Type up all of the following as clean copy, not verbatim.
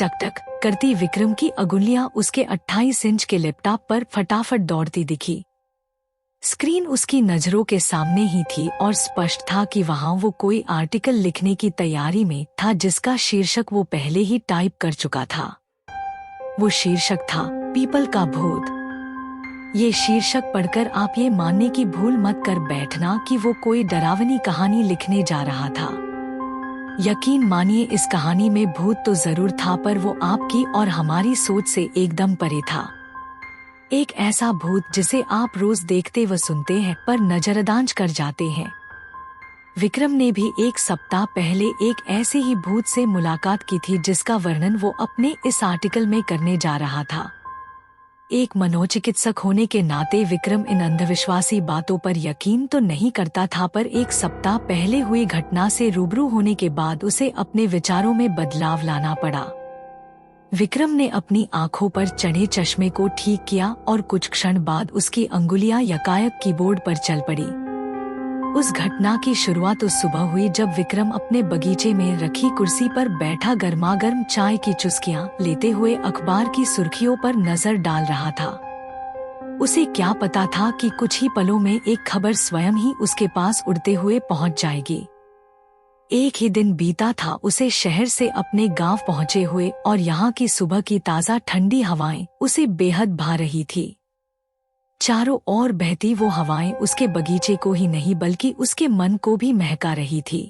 टक टक करती विक्रम की अंगुलियां उसके 28 इंच के लैपटॉप पर फटाफट दौड़ती दिखी। स्क्रीन उसकी नजरों के सामने ही थी और स्पष्ट था कि वहां वो कोई आर्टिकल लिखने की तैयारी में था जिसका शीर्षक वो पहले ही टाइप कर चुका था। वो शीर्षक था पीपल का भूत। ये शीर्षक पढ़कर आप ये मानने की भूल मत कर बैठना कि वो कोई डरावनी कहानी लिखने जा रहा था। यकीन मानिए इस कहानी में भूत तो जरूर था, पर वो आपकी और हमारी सोच से एकदम परे था। एक ऐसा भूत जिसे आप रोज देखते व सुनते हैं पर नजरअंदाज कर जाते हैं। विक्रम ने भी 1 सप्ताह पहले एक ऐसे ही भूत से मुलाकात की थी जिसका वर्णन वो अपने इस आर्टिकल में करने जा रहा था। एक मनोचिकित्सक होने के नाते विक्रम इन अंधविश्वासी बातों पर यकीन तो नहीं करता था, पर 1 सप्ताह पहले हुई घटना से रूबरू होने के बाद उसे अपने विचारों में बदलाव लाना पड़ा। विक्रम ने अपनी आंखों पर चढ़े चश्मे को ठीक किया और कुछ क्षण बाद उसकी अंगुलियां यकायक कीबोर्ड पर चल पड़ी। उस घटना की शुरुआत उस सुबह हुई जब विक्रम अपने बगीचे में रखी कुर्सी पर बैठा गर्मागर्म चाय की चुस्कियां लेते हुए अखबार की सुर्खियों पर नजर डाल रहा था। उसे क्या पता था कि कुछ ही पलों में एक खबर स्वयं ही उसके पास उड़ते हुए पहुंच जाएगी। एक ही दिन बीता था उसे शहर से अपने गांव पहुंचे हुए, और यहाँ की सुबह की ताज़ा ठंडी हवाएं उसे बेहद भा रही थी। चारों ओर बहती वो हवाएं उसके बगीचे को ही नहीं बल्कि उसके मन को भी महका रही थी।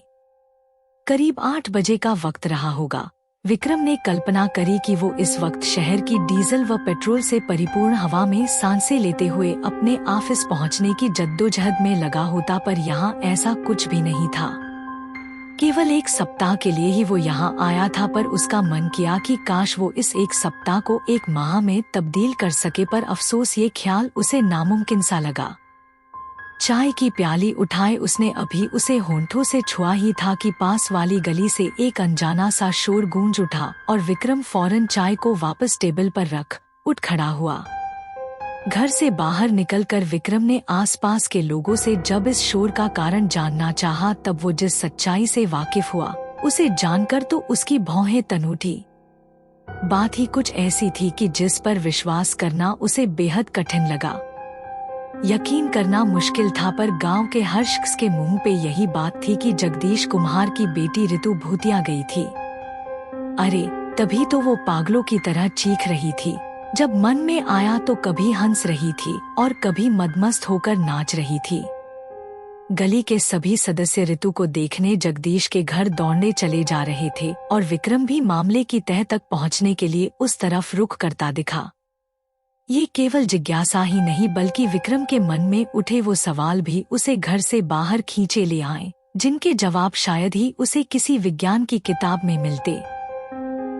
करीब 8 बजे का वक्त रहा होगा। विक्रम ने कल्पना करी कि वो इस वक्त शहर की डीजल व पेट्रोल से परिपूर्ण हवा में सांसें लेते हुए अपने ऑफिस पहुंचने की जद्दोजहद में लगा होता, पर यहाँ ऐसा कुछ भी नहीं था। केवल 1 सप्ताह के लिए ही वो यहाँ आया था, पर उसका मन किया कि काश वो इस 1 सप्ताह को 1 माह में तब्दील कर सके, पर अफसोस ये ख्याल उसे नामुमकिन सा लगा। चाय की प्याली उठाए उसने अभी उसे होंठों से छुआ ही था कि पास वाली गली से एक अनजाना सा शोर गूंज उठा और विक्रम फौरन चाय को वापस टेबल पर रख उठ खड़ा हुआ। घर से बाहर निकलकर विक्रम ने आसपास के लोगों से जब इस शोर का कारण जानना चाहा, तब वो जिस सच्चाई से वाकिफ हुआ उसे जानकर तो उसकी भौहें तन उठी। बात ही कुछ ऐसी थी कि जिस पर विश्वास करना उसे बेहद कठिन लगा। यकीन करना मुश्किल था, पर गांव के हर शख्स के मुंह पे यही बात थी कि जगदीश कुम्हार की बेटी ऋतु भूतिया गई थी। अरे तभी तो वो पागलों की तरह चीख रही थी। जब मन में आया तो कभी हंस रही थी और कभी मदमस्त होकर नाच रही थी। गली के सभी सदस्य ऋतु को देखने जगदीश के घर दौड़ने चले जा रहे थे और विक्रम भी मामले की तह तक पहुंचने के लिए उस तरफ रुख करता दिखा। ये केवल जिज्ञासा ही नहीं बल्कि विक्रम के मन में उठे वो सवाल भी उसे घर से बाहर खींचे ले आए, जिनके जवाब शायद ही उसे किसी विज्ञान की किताब में मिलते।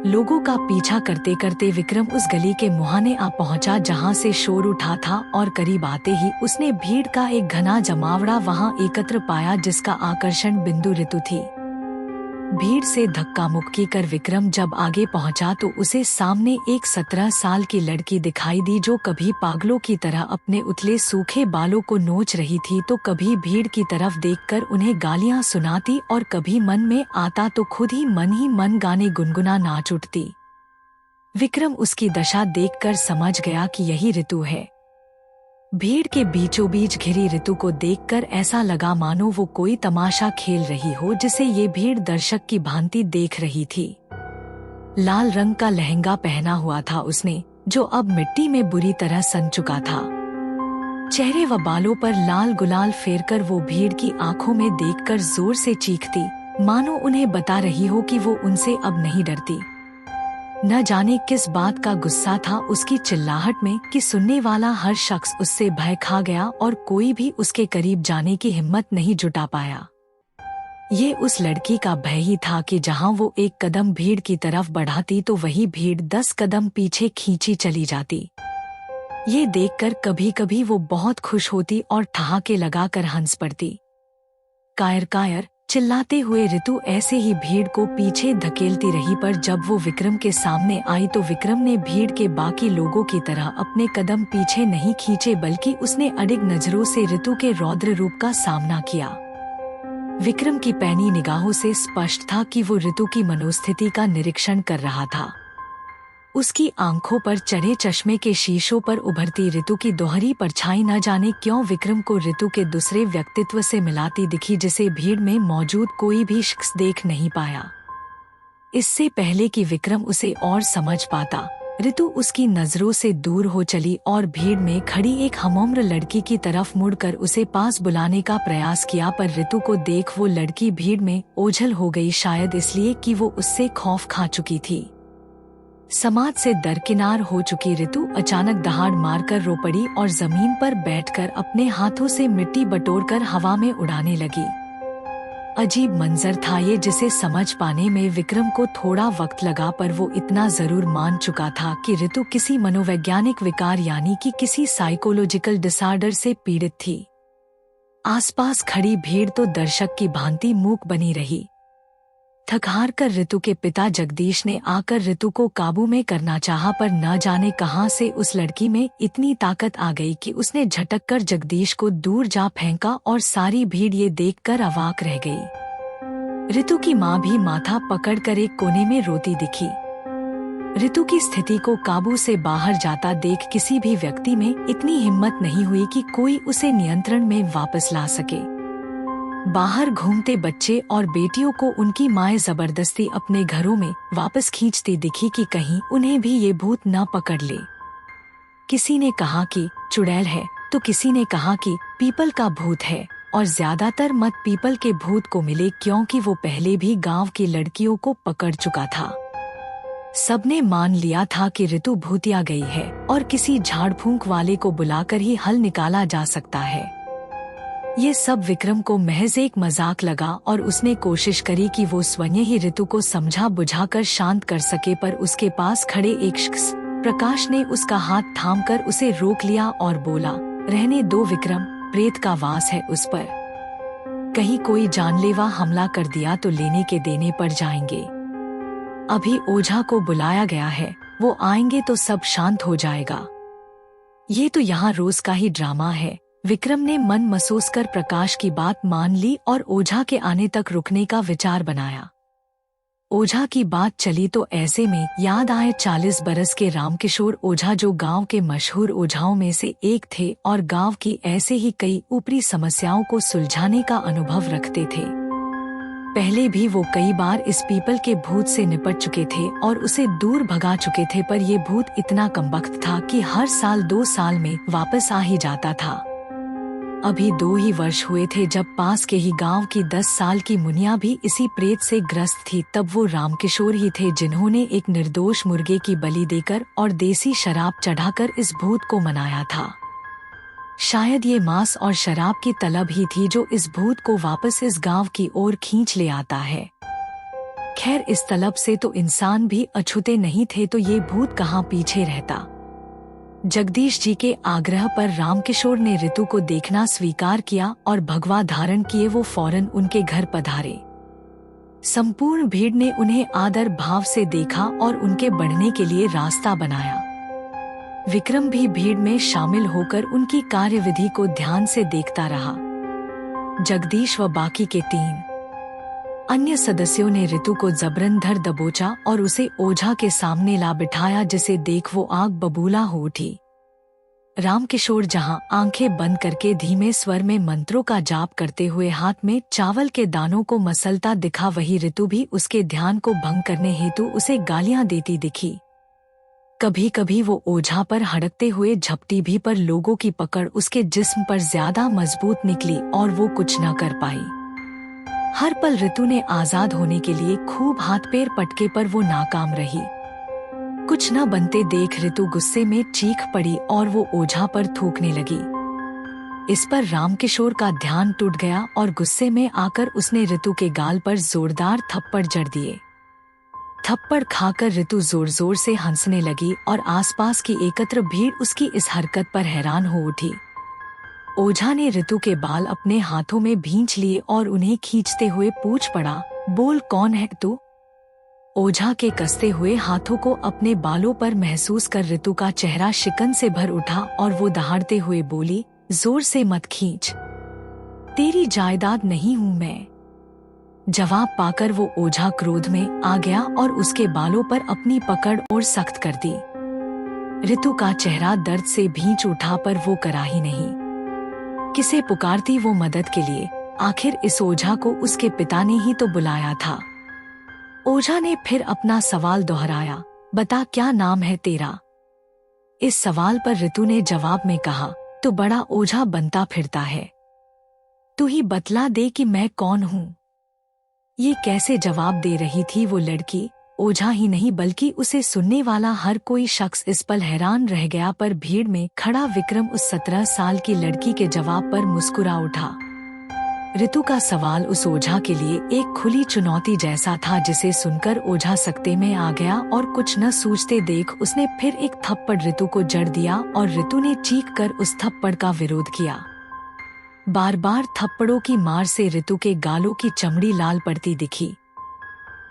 लोगों का पीछा करते करते विक्रम उस गली के मुहाने आ पहुंचा जहां से शोर उठा था, और करीब आते ही उसने भीड़ का एक घना जमावड़ा वहां एकत्र पाया जिसका आकर्षण बिंदु ऋतु थी। भीड़ से धक्का मुक्की कर विक्रम जब आगे पहुंचा तो उसे सामने एक 17 साल की लड़की दिखाई दी जो कभी पागलों की तरह अपने उथले सूखे बालों को नोच रही थी, तो कभी भीड़ की तरफ देखकर उन्हें गालियां सुनाती और कभी मन में आता तो खुद ही मन गाने गुनगुना नाच उठती। विक्रम उसकी दशा देखकर समझ गया कि यही ऋतु है। भीड़ के बीचों बीच घिरी ऋतु को देखकर ऐसा लगा मानो वो कोई तमाशा खेल रही हो जिसे ये भीड़ दर्शक की भांति देख रही थी। लाल रंग का लहंगा पहना हुआ था उसने, जो अब मिट्टी में बुरी तरह सन चुका था। चेहरे व बालों पर लाल गुलाल फेरकर वो भीड़ की आंखों में देखकर जोर से चीखती, मानो उन्हें बता रही हो कि वो उनसे अब नहीं डरती। न जाने किस बात का गुस्सा था उसकी चिल्लाहट में कि सुनने वाला हर शख्स उससे भय खा गया और कोई भी उसके करीब जाने की हिम्मत नहीं जुटा पाया। ये उस लड़की का भय ही था कि जहां वो एक कदम भीड़ की तरफ बढ़ाती तो वही भीड़ 10 कदम पीछे खींची चली जाती। ये देखकर कभी कभी वो बहुत खुश होती और ठहाके लगाकर हंस पड़ती। कायर कायर चिल्लाते हुए ऋतु ऐसे ही भीड़ को पीछे धकेलती रही, पर जब वो विक्रम के सामने आई तो विक्रम ने भीड़ के बाकी लोगों की तरह अपने कदम पीछे नहीं खींचे बल्कि उसने अडिग नजरों से ऋतु के रौद्र रूप का सामना किया। विक्रम की पैनी निगाहों से स्पष्ट था कि वो ऋतु की मनोस्थिति का निरीक्षण कर रहा था। उसकी आंखों पर चढ़े चश्मे के शीशों पर उभरती ऋतु की दोहरी परछाई न जाने क्यों विक्रम को ऋतु के दूसरे व्यक्तित्व से मिलाती दिखी, जिसे भीड़ में मौजूद कोई भी शख्स देख नहीं पाया। इससे पहले कि विक्रम उसे और समझ पाता, ऋतु उसकी नजरों से दूर हो चली और भीड़ में खड़ी एक हमउम्र लड़की की तरफ मुड़कर उसे पास बुलाने का प्रयास किया, पर ऋतु को देख वो लड़की भीड़ में ओझल हो गई, शायद इसलिए कि वो उससे खौफ खा चुकी थी। समाज से दरकिनार हो चुकी ऋतु अचानक दहाड़ मारकर रो पड़ी और जमीन पर बैठकर अपने हाथों से मिट्टी बटोरकर हवा में उड़ाने लगी। अजीब मंजर था ये, जिसे समझ पाने में विक्रम को थोड़ा वक्त लगा, पर वो इतना जरूर मान चुका था कि ऋतु किसी मनोवैज्ञानिक विकार यानी कि किसी साइकोलॉजिकल डिसऑर्डर से पीड़ित थी। आसपास खड़ी भीड़ तो दर्शक की भांति मूक बनी रही। थक हार कर ऋतु के पिता जगदीश ने आकर ऋतु को काबू में करना चाहा, पर न जाने कहां से उस लड़की में इतनी ताकत आ गई कि उसने झटक कर जगदीश को दूर जा फेंका और सारी भीड़ ये देखकर अवाक रह गई। ऋतु की माँ भी माथा पकड़कर एक कोने में रोती दिखी। ऋतु की स्थिति को काबू से बाहर जाता देख किसी भी व्यक्ति में इतनी हिम्मत नहीं हुई कि कोई उसे नियंत्रण में वापस ला सके। बाहर घूमते बच्चे और बेटियों को उनकी माएं जबरदस्ती अपने घरों में वापस खींचती दिखी कि कहीं उन्हें भी ये भूत न पकड़ ले। किसी ने कहा कि चुड़ैल है, तो किसी ने कहा कि पीपल का भूत है, और ज्यादातर मत पीपल के भूत को मिले क्योंकि वो पहले भी गांव की लड़कियों को पकड़ चुका था। सबने मान लिया था कि ऋतु भूतिया गई है और किसी झाड़ फूंक वाले को बुलाकर ही हल निकाला जा सकता है। ये सब विक्रम को महज एक मजाक लगा और उसने कोशिश करी कि वो स्वयं ही ऋतु को समझा बुझाकर शांत कर सके, पर उसके पास खड़े एक शख्स प्रकाश ने उसका हाथ थामकर उसे रोक लिया और बोला, रहने दो विक्रम, प्रेत का वास है उस पर। कहीं कोई जानलेवा हमला कर दिया तो लेने के देने पड़ जाएंगे। अभी ओझा को बुलाया गया है, वो आएंगे तो सब शांत हो जाएगा। ये तो यहाँ रोज का ही ड्रामा है। विक्रम ने मन महसूस कर प्रकाश की बात मान ली और ओझा के आने तक रुकने का विचार बनाया। ओझा की बात चली तो ऐसे में याद आए 40 बरस के रामकिशोर ओझा, जो गांव के मशहूर ओझाओं में से एक थे और गांव की ऐसे ही कई ऊपरी समस्याओं को सुलझाने का अनुभव रखते थे। पहले भी वो कई बार इस पीपल के भूत से निपट चुके थे और उसे दूर भगा चुके थे, पर ये भूत इतना कमबख्त था कि हर साल 2 साल में वापस आ ही जाता था। अभी 2 ही वर्ष हुए थे जब पास के ही गांव की 10 साल की मुनिया भी इसी प्रेत से ग्रस्त थी। तब वो रामकिशोर ही थे जिन्होंने एक निर्दोष मुर्गे की बलि देकर और देसी शराब चढ़ाकर इस भूत को मनाया था। शायद ये मांस और शराब की तलब ही थी जो इस भूत को वापस इस गांव की ओर खींच ले आता है। खैर, इस तलब से तो इंसान भी अछूते नहीं थे, तो ये भूत कहाँ पीछे रहता। जगदीश जी के आग्रह पर रामकिशोर ने ऋतु को देखना स्वीकार किया और भगवा धारण किए वो फौरन उनके घर पधारे। संपूर्ण भीड़ ने उन्हें आदर भाव से देखा और उनके बढ़ने के लिए रास्ता बनाया। विक्रम भी भीड़ में शामिल होकर उनकी कार्यविधि को ध्यान से देखता रहा। जगदीश व बाकी के 3 अन्य सदस्यों ने ऋतु को जबरन धर दबोचा और उसे ओझा के सामने ला बिठाया, जिसे देख वो आग बबूला हो उठी। रामकिशोर जहां आंखें बंद करके धीमे स्वर में मंत्रों का जाप करते हुए हाथ में चावल के दानों को मसलता दिखा, वही ऋतु भी उसके ध्यान को भंग करने हेतु उसे गालियां देती दिखी। कभी कभी वो ओझा पर हड़कते हुए झपटी भी, पर लोगों की पकड़ उसके जिस्म पर ज्यादा मजबूत निकली और वो कुछ न कर पाई। हर पल ऋतु ने आजाद होने के लिए खूब हाथ पैर पटके, पर वो नाकाम रही। कुछ न बनते देख ऋतु गुस्से में चीख पड़ी और वो ओझा पर थूकने लगी। इस पर रामकिशोर का ध्यान टूट गया और गुस्से में आकर उसने ऋतु के गाल पर जोरदार थप्पड़ जड़ दिए। थप्पड़ खाकर ऋतु जोर जोर से हंसने लगी और आसपास की एकत्र भीड़ उसकी इस हरकत पर हैरान हो उठी। ओझा ने ऋतु के बाल अपने हाथों में भींच लिए और उन्हें खींचते हुए पूछ पड़ा, बोल कौन है तू? ओझा के कसते हुए हाथों को अपने बालों पर महसूस कर ऋतु का चेहरा शिकन से भर उठा और वो दहाड़ते हुए बोली, जोर से मत खींच, तेरी जायदाद नहीं हूँ मैं। जवाब पाकर वो ओझा क्रोध में आ गया और उसके बालों पर अपनी पकड़ और सख्त कर दी। ऋतु का चेहरा दर्द से भींच उठा पर वो करा ही नहीं। किसे पुकारती वो मदद के लिए? आखिर इस ओझा को उसके पिता ने ही तो बुलाया था। ओझा ने फिर अपना सवाल दोहराया, बता क्या नाम है तेरा? इस सवाल पर ऋतु ने जवाब में कहा, तू बड़ा ओझा बनता फिरता है, तू ही बतला दे कि मैं कौन हूँ। ये कैसे जवाब दे रही थी वो लड़की? ओझा ही नहीं बल्कि उसे सुनने वाला हर कोई शख्स इस पल हैरान रह गया। पर भीड़ में खड़ा विक्रम उस 17 साल की लड़की के जवाब पर मुस्कुरा उठा। ऋतु का सवाल उस ओझा के लिए एक खुली चुनौती जैसा था, जिसे सुनकर ओझा सकते में आ गया और कुछ न सूझते देख उसने फिर एक थप्पड़ ऋतु को जड़ दिया और ऋतु ने चीख कर उस थप्पड़ का विरोध किया। बार बार थप्पड़ों की मार से ऋतु के गालों की चमड़ी लाल पड़ती दिखी।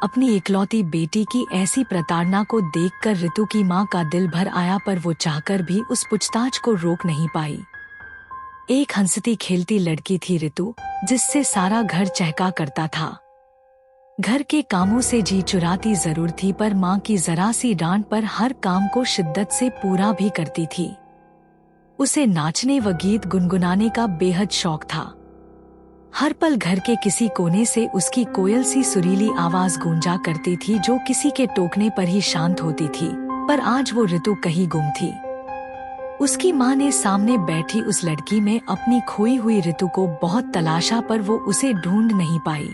अपनी इकलौती बेटी की ऐसी प्रताड़ना को देखकर ऋतु की मां का दिल भर आया, पर वो चाहकर भी उस पूछताछ को रोक नहीं पाई। एक हंसती खेलती लड़की थी ऋतु, जिससे सारा घर चहका करता था। घर के कामों से जी चुराती जरूर थी, पर मां की जरा सी डांट पर हर काम को शिद्दत से पूरा भी करती थी। उसे नाचने व गीत गुनगुनाने का बेहद शौक था। हर पल घर के किसी कोने से उसकी कोयल सी सुरीली आवाज गूंजा करती थी, जो किसी के टोकने पर ही शांत होती थी। पर आज वो ऋतु कहीं गुम थी। उसकी माँ ने सामने बैठी उस लड़की में अपनी खोई हुई ऋतु को बहुत तलाशा, पर वो उसे ढूंढ नहीं पाई।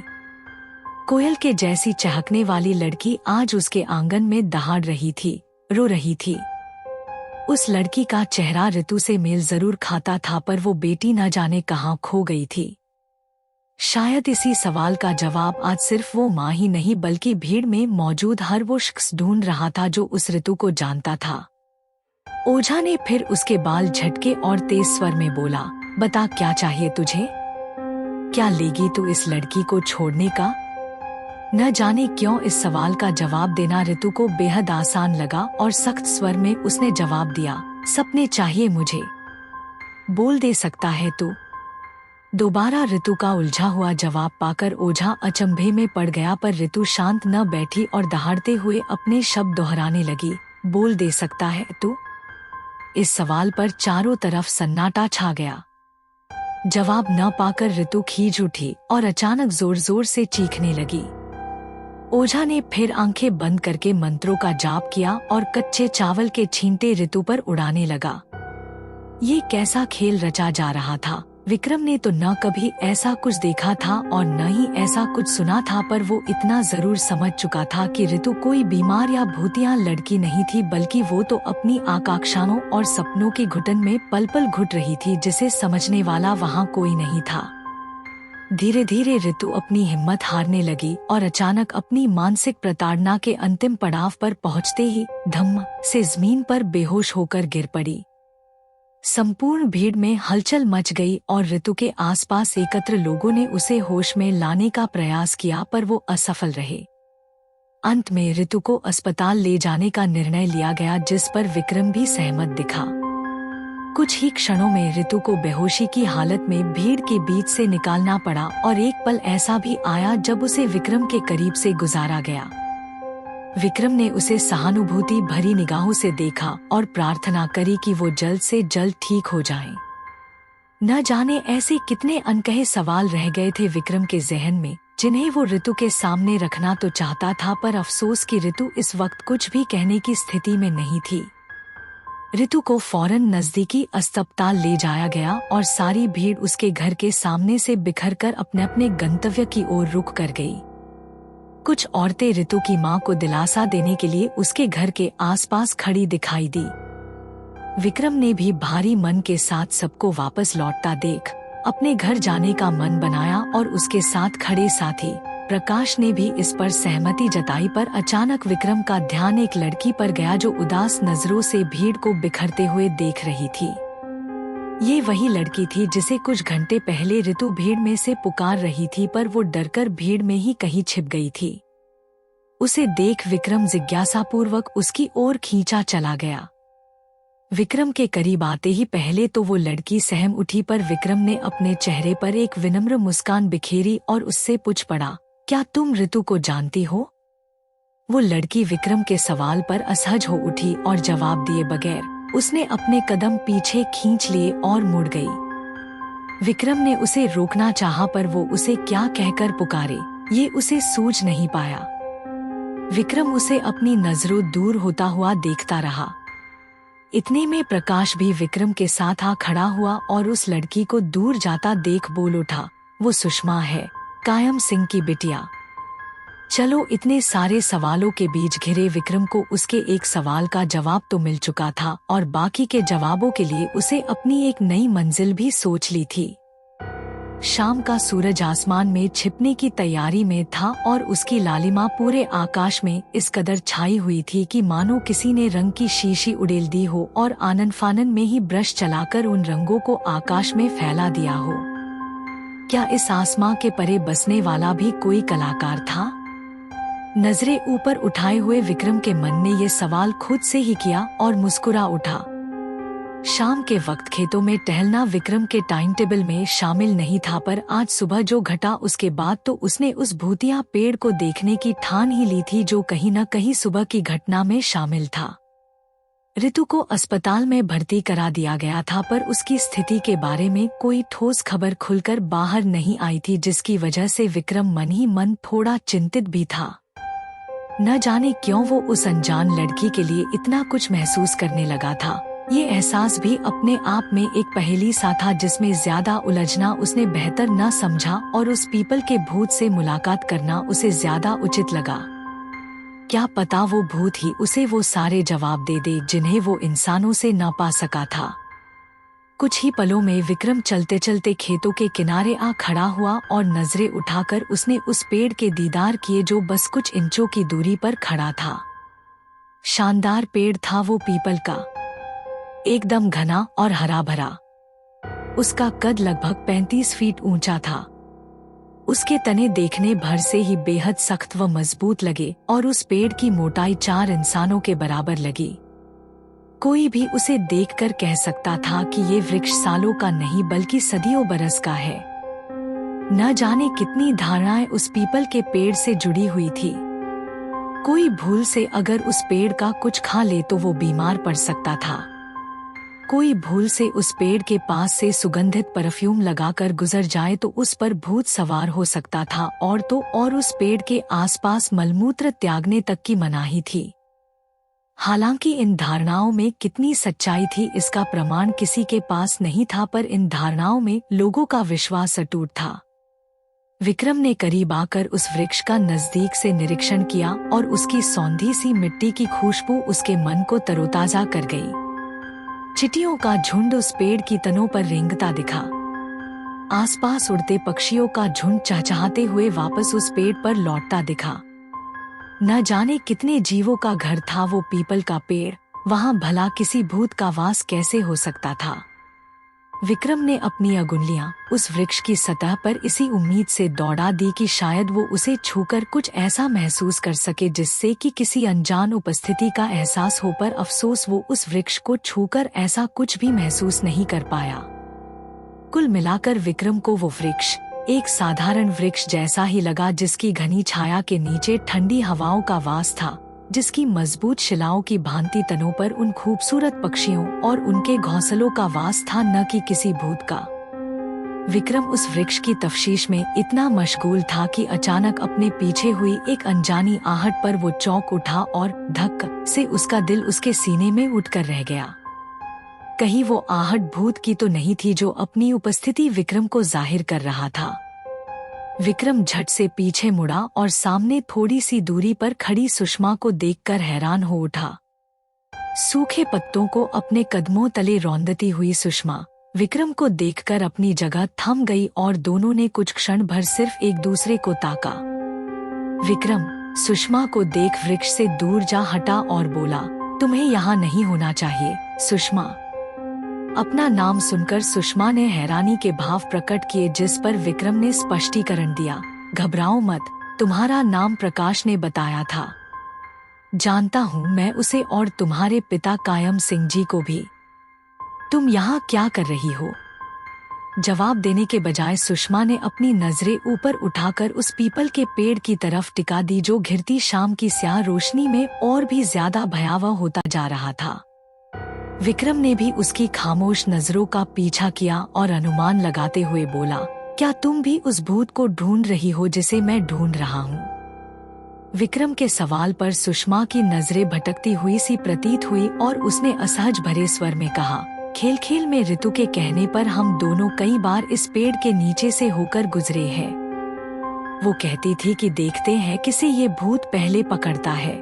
कोयल के जैसी चहकने वाली लड़की आज उसके आंगन में दहाड़ रही थी, रो रही थी। उस लड़की का चेहरा ऋतु से मेल जरूर खाता था, पर वो बेटी न जाने कहाँ खो गई थी। शायद इसी सवाल का जवाब आज सिर्फ वो माँ ही नहीं बल्कि भीड़ में मौजूद हर वो शख्स ढूंढ रहा था जो उस ऋतु को जानता था। ओझा ने फिर उसके बाल झटके और तेज स्वर में बोला, बता क्या चाहिए तुझे? क्या लेगी तू इस लड़की को छोड़ने का? न जाने क्यों इस सवाल का जवाब देना ऋतु को बेहद आसान लगा और सख्त स्वर में उसने जवाब दिया, सपने चाहिए मुझे। बोल दे सकता है तू? दोबारा ऋतु का उलझा हुआ जवाब पाकर ओझा अचंभे में पड़ गया, पर ऋतु शांत न बैठी और दहाड़ते हुए अपने शब्द दोहराने लगी, बोल दे सकता है तू? इस सवाल पर चारों तरफ सन्नाटा छा गया। जवाब न पाकर ऋतु खींच उठी और अचानक जोर जोर से चीखने लगी। ओझा ने फिर आंखें बंद करके मंत्रों का जाप किया और कच्चे चावल के छींटे ऋतु पर उड़ाने लगा। ये कैसा खेल रचा जा रहा था? विक्रम ने तो न कभी ऐसा कुछ देखा था और न ही ऐसा कुछ सुना था, पर वो इतना जरूर समझ चुका था कि ऋतु कोई बीमार या भूतिया लड़की नहीं थी, बल्कि वो तो अपनी आकांक्षाओं और सपनों की घुटन में पल पल घुट रही थी, जिसे समझने वाला वहाँ कोई नहीं था। धीरे धीरे ऋतु अपनी हिम्मत हारने लगी और अचानक अपनी मानसिक प्रताड़ना के अंतिम पड़ाव पर पहुंचते ही धम्म से जमीन पर बेहोश होकर गिर पड़ी। संपूर्ण भीड़ में हलचल मच गई और ऋतु के आसपास एकत्र लोगों ने उसे होश में लाने का प्रयास किया, पर वो असफल रहे। अंत में ऋतु को अस्पताल ले जाने का निर्णय लिया गया, जिस पर विक्रम भी सहमत दिखा। कुछ ही क्षणों में ऋतु को बेहोशी की हालत में भीड़ के बीच से निकालना पड़ा और एक पल ऐसा भी आया जब उसे विक्रम के करीब से गुजारा गया। विक्रम ने उसे सहानुभूति भरी निगाहों से देखा और प्रार्थना करी कि वो जल्द से जल्द ठीक हो जाएं। न जाने ऐसे कितने अनकहे सवाल रह गए थे विक्रम के जहन में, जिन्हें वो ऋतु के सामने रखना तो चाहता था, पर अफसोस कि ऋतु इस वक्त कुछ भी कहने की स्थिति में नहीं थी। ऋतु को फौरन नजदीकी अस्पताल ले जाया गया और सारी भीड़ उसके घर के सामने से बिखरकर अपने अपने गंतव्य की ओर रुख कर गई। कुछ औरतें ऋतु की मां को दिलासा देने के लिए उसके घर के आसपास खड़ी दिखाई दी। विक्रम ने भी भारी मन के साथ सबको वापस लौटता देख अपने घर जाने का मन बनाया और उसके साथ खड़े साथी प्रकाश ने भी इस पर सहमति जताई। पर अचानक विक्रम का ध्यान एक लड़की पर गया जो उदास नजरों से भीड़ को बिखरते हुए देख रही थी। ये वही लड़की थी जिसे कुछ घंटे पहले ऋतु भीड़ में से पुकार रही थी, पर वो डरकर भीड़ में ही कहीं छिप गई थी। उसे देख विक्रम जिज्ञासापूर्वक उसकी ओर खींचा चला गया। विक्रम के करीब आते ही पहले तो वो लड़की सहम उठी, पर विक्रम ने अपने चेहरे पर एक विनम्र मुस्कान बिखेरी और उससे पूछ पड़ा, क्या तुम ऋतु को जानती हो? वो लड़की विक्रम के सवाल पर असहज हो उठी और जवाब दिए बगैर उसने अपने कदम पीछे खींच लिए और मुड़ गई। विक्रम ने उसे रोकना चाहा पर वो उसे क्या कहकर पुकारे ये उसे सूझ नहीं पाया। विक्रम उसे अपनी नजरों दूर होता हुआ देखता रहा। इतने में प्रकाश भी विक्रम के साथ आ खड़ा हुआ और उस लड़की को दूर जाता देख बोल उठा, वो सुषमा है, कायम सिंह की बिटिया। चलो, इतने सारे सवालों के बीच घिरे विक्रम को उसके एक सवाल का जवाब तो मिल चुका था और बाकी के जवाबों के लिए उसे अपनी एक नई मंजिल भी सोच ली थी। शाम का सूरज आसमान में छिपने की तैयारी में था और उसकी लालिमा पूरे आकाश में इस कदर छाई हुई थी कि मानो किसी ने रंग की शीशी उड़ेल दी हो और आनन फानन में ही ब्रश चलाकर उन रंगों को आकाश में फैला दिया हो। क्या इस आसमां के परे बसने वाला भी कोई कलाकार था? नजरें ऊपर उठाए हुए विक्रम के मन ने ये सवाल खुद से ही किया और मुस्कुरा उठा। शाम के वक्त खेतों में टहलना विक्रम के टाइम टेबल में शामिल नहीं था, पर आज सुबह जो घटा उसके बाद तो उसने उस भूतिया पेड़ को देखने की ठान ही ली थी जो कहीं न कहीं सुबह की घटना में शामिल था। ऋतु को अस्पताल में भर्ती करा दिया गया था पर उसकी स्थिति के बारे में कोई ठोस खबर खुलकर बाहर नहीं आई थी, जिसकी वजह से विक्रम मन ही मन थोड़ा चिंतित भी था। न जाने क्यों वो उस अनजान लड़की के लिए इतना कुछ महसूस करने लगा था। ये एहसास भी अपने आप में एक पहेली सा था जिसमें ज्यादा उलझना उसने बेहतर न समझा और उस पीपल के भूत से मुलाकात करना उसे ज्यादा उचित लगा। क्या पता वो भूत ही उसे वो सारे जवाब दे दे जिन्हें वो इंसानों से न पा सका था। कुछ ही पलों में विक्रम चलते चलते खेतों के किनारे आ खड़ा हुआ और नजरें उठाकर उसने उस पेड़ के दीदार किए जो बस कुछ इंचों की दूरी पर खड़ा था। शानदार पेड़ था वो पीपल का, एकदम घना और हरा भरा। उसका कद लगभग 35 फीट ऊंचा था। उसके तने देखने भर से ही बेहद सख्त व मजबूत लगे और उस पेड़ की मोटाई 4 इंसानों के बराबर लगी। कोई भी उसे देखकर कह सकता था कि ये वृक्ष सालों का नहीं बल्कि सदियों बरस का है। न जाने कितनी धारणाएं उस पीपल के पेड़ से जुड़ी हुई थी। कोई भूल से अगर उस पेड़ का कुछ खा ले तो वो बीमार पड़ सकता था। कोई भूल से उस पेड़ के पास से सुगंधित परफ्यूम लगाकर गुजर जाए तो उस पर भूत सवार हो सकता था और उस पेड़ के आसपास मलमूत्र त्यागने तक की मनाही थी। हालांकि इन धारणाओं में कितनी सच्चाई थी इसका प्रमाण किसी के पास नहीं था, पर इन धारणाओं में लोगों का विश्वास अटूट था। विक्रम ने करीब आकर उस वृक्ष का नजदीक से निरीक्षण किया और उसकी सौंधी सी मिट्टी की खुशबू उसके मन को तरोताजा कर गई। चिटियों का झुंड उस पेड़ की तनों पर रेंगता दिखा। आसपास उड़ते पक्षियों का झुंड चहचहाते हुए वापस उस पेड़ पर लौटता दिखा। न जाने कितने जीवों का घर था वो पीपल का पेड़, वहां भला किसी भूत का वास कैसे हो सकता था। विक्रम ने अपनी अंगुलियां उस वृक्ष की सतह पर इसी उम्मीद से दौड़ा दी कि शायद वो उसे छूकर कुछ ऐसा महसूस कर सके जिससे कि किसी अनजान उपस्थिति का एहसास हो, पर अफसोस वो उस वृक्ष को छूकर ऐसा कुछ भी महसूस नहीं कर पाया। कुल मिलाकर विक्रम को वो वृक्ष एक साधारण वृक्ष जैसा ही लगा जिसकी घनी छाया के नीचे ठंडी हवाओं का वास था, जिसकी मजबूत शिलाओं की भांति तनों पर उन खूबसूरत पक्षियों और उनके घोंसलों का वास था, न कि किसी भूत का। विक्रम उस वृक्ष की तफ्शीश में इतना मशगूल था कि अचानक अपने पीछे हुई एक अनजानी आहट पर वो चौंक उठा और धक से उसका दिल उसके सीने में उठकर रह गया। कहीं वो आहट भूत की तो नहीं थी जो अपनी उपस्थिति विक्रम को जाहिर कर रहा था। विक्रम झट से पीछे मुड़ा और सामने थोड़ी सी दूरी पर खड़ी सुषमा को देखकर हैरान हो उठा। सूखे पत्तों को अपने कदमों तले रौंदती हुई सुषमा विक्रम को देखकर अपनी जगह थम गई और दोनों ने कुछ क्षण भर सिर्फ एक दूसरे को ताका। विक्रम सुषमा को देख वृक्ष से दूर जा हटा और बोला, तुम्हें यहाँ नहीं होना चाहिए सुषमा। अपना नाम सुनकर सुषमा ने हैरानी के भाव प्रकट किए, जिस पर विक्रम ने स्पष्टीकरण दिया, घबराओ मत, तुम्हारा नाम प्रकाश ने बताया था। जानता हूँ मैं उसे और तुम्हारे पिता कायम सिंह जी को भी। तुम यहाँ क्या कर रही हो? जवाब देने के बजाय सुषमा ने अपनी नजरें ऊपर उठाकर उस पीपल के पेड़ की तरफ टिका दी जो घिरती शाम की स्याह रोशनी में और भी ज्यादा भयावह होता जा रहा था। विक्रम ने भी उसकी खामोश नजरों का पीछा किया और अनुमान लगाते हुए बोला, क्या तुम भी उस भूत को ढूंढ रही हो जिसे मैं ढूंढ रहा हूँ? विक्रम के सवाल पर सुषमा की नजरें भटकती हुई सी प्रतीत हुई और उसने असहज भरे स्वर में कहा, खेल खेल में ऋतु के कहने पर हम दोनों कई बार इस पेड़ के नीचे से होकर गुजरे हैं। वो कहती थी कि देखते हैं किसे ये भूत पहले पकड़ता है।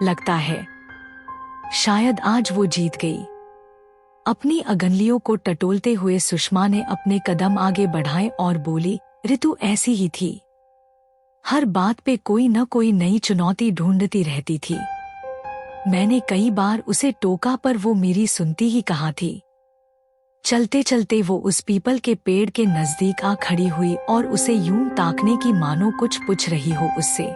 लगता है शायद आज वो जीत गई। अपनी अगलियों को टटोलते हुए सुषमा ने अपने कदम आगे बढ़ाए और बोली, ऋतु ऐसी ही थी। हर बात पे कोई न कोई नई चुनौती ढूंढती रहती थी। मैंने कई बार उसे टोका पर वो मेरी सुनती ही कहाँ थी। चलते चलते वो उस पीपल के पेड़ के नजदीक आ खड़ी हुई और उसे यूं ताकने की मानो कुछ पूछ रही हो उससे।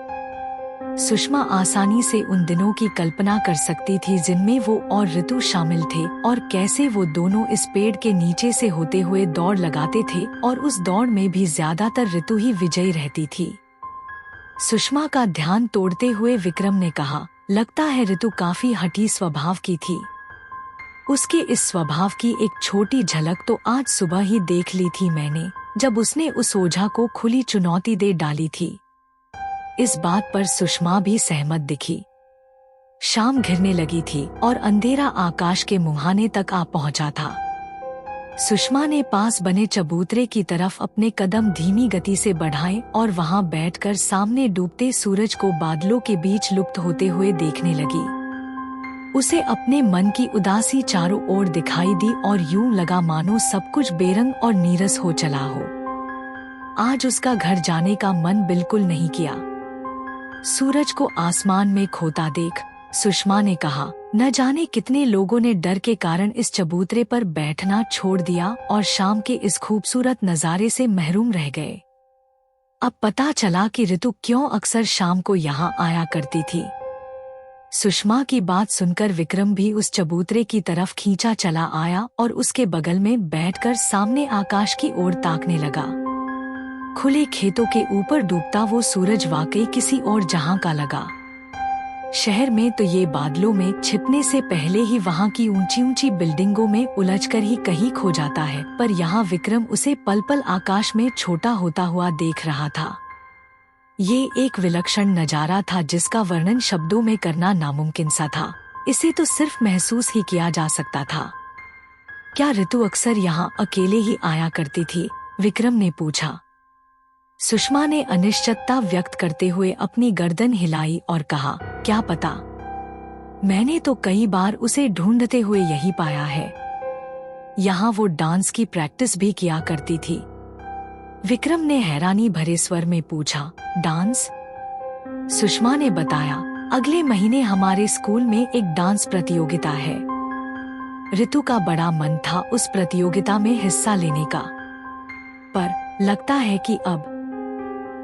सुषमा आसानी से उन दिनों की कल्पना कर सकती थी जिनमें वो और ऋतु शामिल थे और कैसे वो दोनों इस पेड़ के नीचे से होते हुए दौड़ लगाते थे और उस दौड़ में भी ज्यादातर ऋतु ही विजयी रहती थी। सुषमा का ध्यान तोड़ते हुए विक्रम ने कहा, लगता है ऋतु काफी हठी स्वभाव की थी। उसके इस स्वभाव की एक छोटी झलक तो आज सुबह ही देख ली थी मैंने, जब उसने उस ओझा को खुली चुनौती दे डाली थी। इस बात पर सुषमा भी सहमत दिखी। शाम घिरने लगी थी और अंधेरा आकाश के मुहाने तक आ पहुंचा था। सुषमा ने पास बने चबूतरे की तरफ अपने कदम धीमी गति से बढ़ाए और वहां बैठकर सामने डूबते सूरज को बादलों के बीच लुप्त होते हुए देखने लगी। उसे अपने मन की उदासी चारों ओर दिखाई दी और यूं लगा मानो सब कुछ बेरंग और नीरस हो चला हो। आज उसका घर जाने का मन बिल्कुल नहीं किया। सूरज को आसमान में खोता देख सुषमा ने कहा, न जाने कितने लोगों ने डर के कारण इस चबूतरे पर बैठना छोड़ दिया और शाम के इस खूबसूरत नजारे से महरूम रह गए। अब पता चला कि ऋतु क्यों अक्सर शाम को यहाँ आया करती थी। सुषमा की बात सुनकर विक्रम भी उस चबूतरे की तरफ खींचा चला आया और उसके बगल में बैठकर सामने आकाश की ओर ताकने लगा। खुले खेतों के ऊपर डूबता वो सूरज वाकई किसी और जहां का लगा। शहर में तो ये बादलों में छिपने से पहले ही वहां की ऊंची ऊंची बिल्डिंगों में उलझकर ही कहीं खो जाता है, पर यहाँ विक्रम उसे पल पल आकाश में छोटा होता हुआ देख रहा था। ये एक विलक्षण नजारा था जिसका वर्णन शब्दों में करना नामुमकिन सा था। इसे तो सिर्फ महसूस ही किया जा सकता था। क्या ऋतु अक्सर यहाँ अकेले ही आया करती थी? विक्रम ने पूछा। सुषमा ने अनिश्चितता व्यक्त करते हुए अपनी गर्दन हिलाई और कहा, क्या पता, मैंने तो कई बार उसे ढूंढते हुए यही पाया है। यहाँ वो डांस की प्रैक्टिस भी किया करती थी। विक्रम ने हैरानी भरे स्वर में पूछा, डांस? सुषमा ने बताया, अगले महीने हमारे स्कूल में एक डांस प्रतियोगिता है। ऋतु का बड़ा मन था उस प्रतियोगिता में हिस्सा लेने का, पर लगता है कि अब।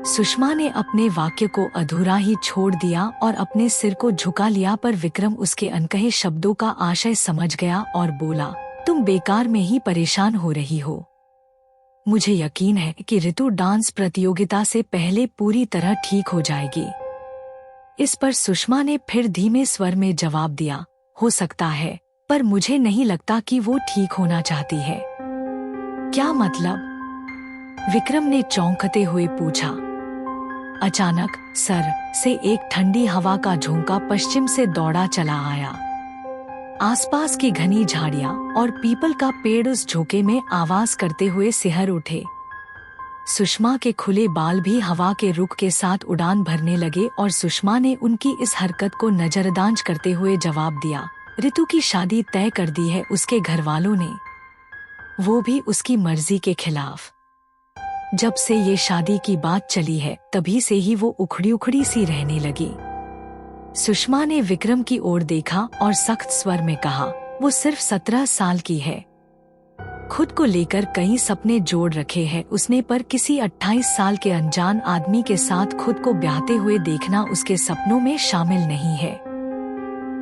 सुषमा ने अपने वाक्य को अधूरा ही छोड़ दिया और अपने सिर को झुका लिया, पर विक्रम उसके अनकहे शब्दों का आशय समझ गया और बोला, तुम बेकार में ही परेशान हो रही हो। मुझे यकीन है कि ऋतु डांस प्रतियोगिता से पहले पूरी तरह ठीक हो जाएगी। इस पर सुषमा ने फिर धीमे स्वर में जवाब दिया, हो सकता है, पर मुझे नहीं लगता कि वो ठीक होना चाहती है। क्या मतलब? विक्रम ने चौंकते हुए पूछा। अचानक सर से एक ठंडी हवा का झोंका पश्चिम से दौड़ा चला आया। आसपास की घनी झाड़ियां और पीपल का पेड़ उस झोंके में आवाज करते हुए सिहर उठे। सुषमा के खुले बाल भी हवा के रुख के साथ उड़ान भरने लगे और सुषमा ने उनकी इस हरकत को नजरअंदाज करते हुए जवाब दिया, ऋतु की शादी तय कर दी है उसके घर वालों ने, वो भी उसकी मर्जी के खिलाफ। जब से ये शादी की बात चली है तभी से ही वो उखड़ी उखड़ी सी रहने लगी। सुषमा ने विक्रम की ओर देखा और सख्त स्वर में कहा, वो सिर्फ 17 साल की है। खुद को लेकर कई सपने जोड़ रखे हैं उसने, पर किसी 28 साल के अनजान आदमी के साथ खुद को ब्याहते हुए देखना उसके सपनों में शामिल नहीं है।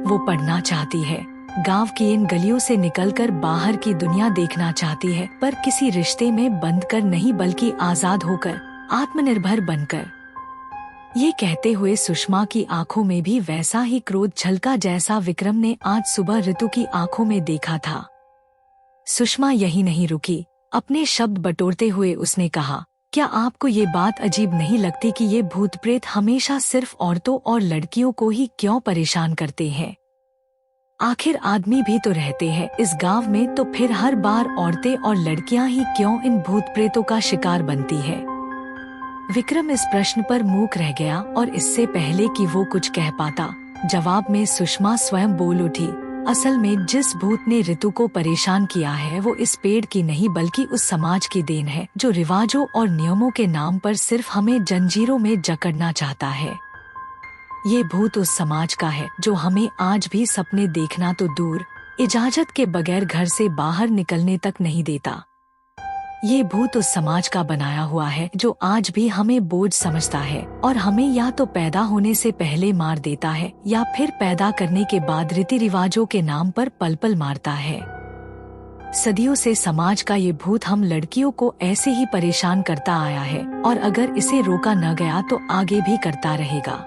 वो पढ़ना चाहती है, गांव की इन गलियों से निकलकर बाहर की दुनिया देखना चाहती है, पर किसी रिश्ते में बंध कर नहीं बल्कि आजाद होकर, आत्मनिर्भर बनकर। ये कहते हुए सुषमा की आंखों में भी वैसा ही क्रोध झलका जैसा विक्रम ने आज सुबह ऋतु की आंखों में देखा था। सुषमा यही नहीं रुकी, अपने शब्द बटोरते हुए उसने कहा, क्या आपको ये बात अजीब नहीं लगती कि ये भूत प्रेत हमेशा सिर्फ औरतों और लड़कियों को ही क्यों परेशान करते हैं? आखिर आदमी भी तो रहते हैं इस गांव में, तो फिर हर बार औरतें और लड़कियां ही क्यों इन भूत प्रेतों का शिकार बनती है? विक्रम इस प्रश्न पर मूक रह गया और इससे पहले कि वो कुछ कह पाता, जवाब में सुषमा स्वयं बोल उठी, असल में जिस भूत ने ऋतु को परेशान किया है वो इस पेड़ की नहीं बल्कि उस समाज की देन है जो रिवाजों और नियमों के नाम पर सिर्फ हमें जंजीरों में जकड़ना चाहता है। ये भूत उस समाज का है जो हमें आज भी सपने देखना तो दूर, इजाजत के बगैर घर से बाहर निकलने तक नहीं देता। ये भूत उस समाज का बनाया हुआ है जो आज भी हमें बोझ समझता है और हमें या तो पैदा होने से पहले मार देता है या फिर पैदा करने के बाद रीति रिवाजों के नाम पर पल पल मारता है। सदियों से समाज का ये भूत हम लड़कियों को ऐसे ही परेशान करता आया है और अगर इसे रोका न गया तो आगे भी करता रहेगा।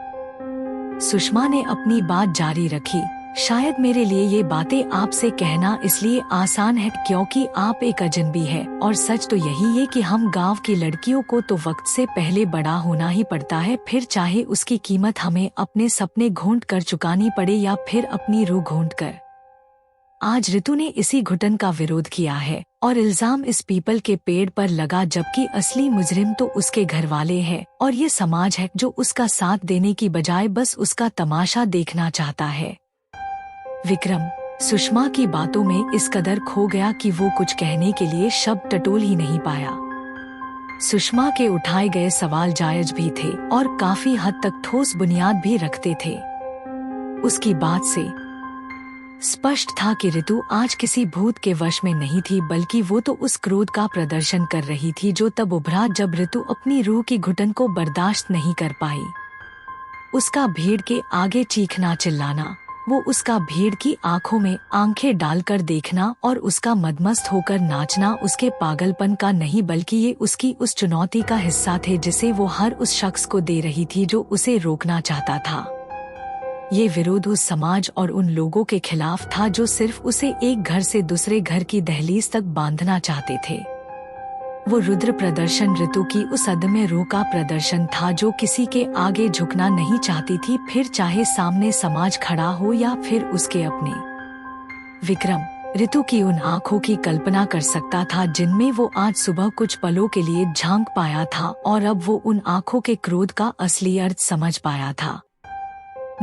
सुषमा ने अपनी बात जारी रखी, शायद मेरे लिए ये बातें आपसे कहना इसलिए आसान है क्योंकि आप एक अजनबी है और सच तो यही है कि हम गांव की लड़कियों को तो वक्त से पहले बड़ा होना ही पड़ता है, फिर चाहे उसकी कीमत हमें अपने सपने घोंट कर चुकानी पड़े या फिर अपनी रूह घोंट कर। आज ऋतु ने इसी घुटन का विरोध किया है और इल्जाम इस पीपल के पेड़ पर लगा, जबकि असली मुजरिम तो उसके घर वाले हैं और ये समाज है जो उसका साथ देने की बजाय बस उसका तमाशा देखना चाहता है। विक्रम सुषमा की बातों में इस कदर खो गया कि वो कुछ कहने के लिए शब्द टटोल ही नहीं पाया। सुषमा के उठाए गए सवाल जायज भी थे और काफी हद तक ठोस बुनियाद भी रखते थे। उसकी बात से स्पष्ट था कि ऋतु आज किसी भूत के वश में नहीं थी, बल्कि वो तो उस क्रोध का प्रदर्शन कर रही थी जो तब उभरा जब ऋतु अपनी रूह की घुटन को बर्दाश्त नहीं कर पाई। उसका भीड़ के आगे चीखना चिल्लाना, वो उसका भीड़ की आंखों में आंखें डालकर देखना और उसका मदमस्त होकर नाचना उसके पागलपन का नहीं बल्कि ये उसकी उस चुनौती का हिस्सा थे जिसे वो हर उस शख्स को दे रही थी जो उसे रोकना चाहता था। ये विरोध उस समाज और उन लोगों के खिलाफ था जो सिर्फ उसे एक घर से दूसरे घर की दहलीज तक बांधना चाहते थे। वो रुद्र प्रदर्शन ऋतु की उस अदम्य रूह का प्रदर्शन था जो किसी के आगे झुकना नहीं चाहती थी, फिर चाहे सामने समाज खड़ा हो या फिर उसके अपने। विक्रम ऋतु की उन आंखों की कल्पना कर सकता था जिनमें वो आज सुबह कुछ पलों के लिए झांक पाया था और अब वो उन आंखों के क्रोध का असली अर्थ समझ पाया था।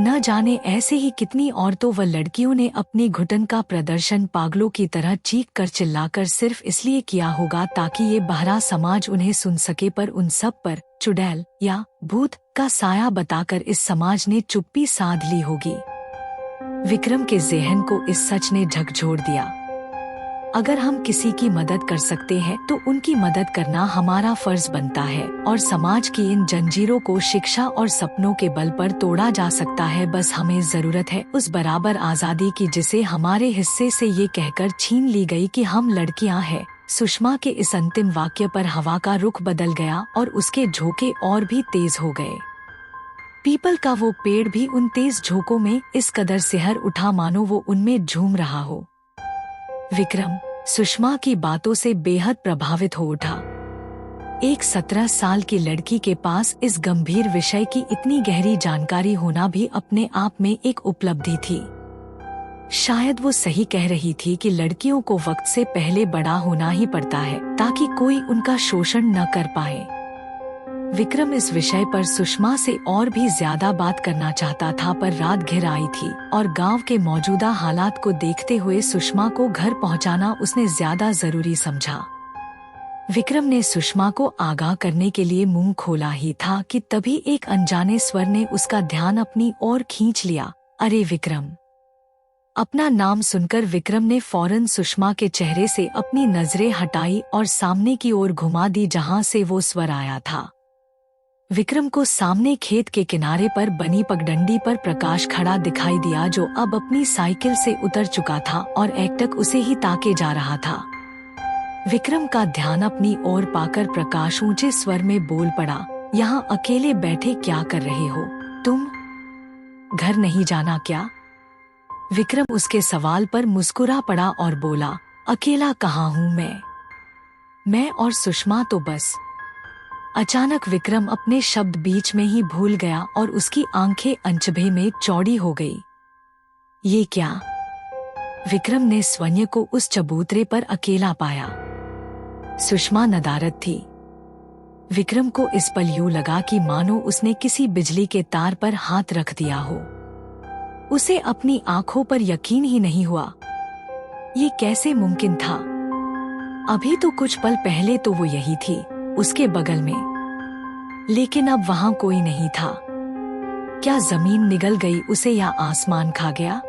न जाने ऐसे ही कितनी औरतों व लड़कियों ने अपनी घुटन का प्रदर्शन पागलों की तरह चीख कर चिल्लाकर सिर्फ इसलिए किया होगा ताकि ये बहरा समाज उन्हें सुन सके, पर उन सब पर चुड़ैल या भूत का साया बताकर इस समाज ने चुप्पी साध ली होगी। विक्रम के ज़हन को इस सच ने झकझोर दिया, अगर हम किसी की मदद कर सकते हैं तो उनकी मदद करना हमारा फर्ज बनता है और समाज की इन जंजीरों को शिक्षा और सपनों के बल पर तोड़ा जा सकता है। बस हमें जरूरत है उस बराबर आजादी की जिसे हमारे हिस्से से ये कहकर छीन ली गई कि हम लड़कियां हैं। सुषमा के इस अंतिम वाक्य पर हवा का रुख बदल गया और उसके झोंके और भी तेज हो गए। पीपल का वो पेड़ भी उन तेज झोंकों में इस कदर सिहर उठा मानो वो उनमें झूम रहा हो। विक्रम सुषमा की बातों से बेहद प्रभावित हो उठा। एक 17 साल की लड़की के पास इस गंभीर विषय की इतनी गहरी जानकारी होना भी अपने आप में एक उपलब्धि थी। शायद वो सही कह रही थी कि लड़कियों को वक्त से पहले बड़ा होना ही पड़ता है ताकि कोई उनका शोषण न कर पाए। विक्रम इस विषय पर सुषमा से और भी ज्यादा बात करना चाहता था, पर रात घिर आई थी और गांव के मौजूदा हालात को देखते हुए सुषमा को घर पहुंचाना उसने ज्यादा जरूरी समझा। विक्रम ने सुषमा को आगाह करने के लिए मुंह खोला ही था कि तभी एक अनजाने स्वर ने उसका ध्यान अपनी ओर खींच लिया। अरे विक्रम! अपना नाम सुनकर विक्रम ने फौरन सुषमा के चेहरे से अपनी नजरें हटाई और सामने की ओर घुमा दी जहां से वो स्वर आया था। विक्रम को सामने खेत के किनारे पर बनी पगडंडी पर प्रकाश खड़ा दिखाई दिया, जो अब अपनी साइकिल से उतर चुका था और एकटक उसे ही ताके जा रहा था। विक्रम का ध्यान अपनी ओर पाकर प्रकाश ऊंचे स्वर में बोल पड़ा, यहाँ अकेले बैठे क्या कर रहे हो तुम? घर नहीं जाना क्या? विक्रम उसके सवाल पर मुस्कुरा पड़ा और बोला, अकेला कहाँ हूँ मैं और सुषमा तो बस। अचानक विक्रम अपने शब्द बीच में ही भूल गया और उसकी आंखें अनचभे में चौड़ी हो गई। ये क्या? विक्रम ने स्वयं को उस चबूतरे पर अकेला पाया। सुषमा नदारद थी। विक्रम को इस पल यूं लगा कि मानो उसने किसी बिजली के तार पर हाथ रख दिया हो। उसे अपनी आंखों पर यकीन ही नहीं हुआ। ये कैसे मुमकिन था? अभी तो कुछ पल पहले तो वो यही थी, उसके बगल में, लेकिन अब वहां कोई नहीं था। क्या जमीन निगल गई उसे या आसमान खा गया?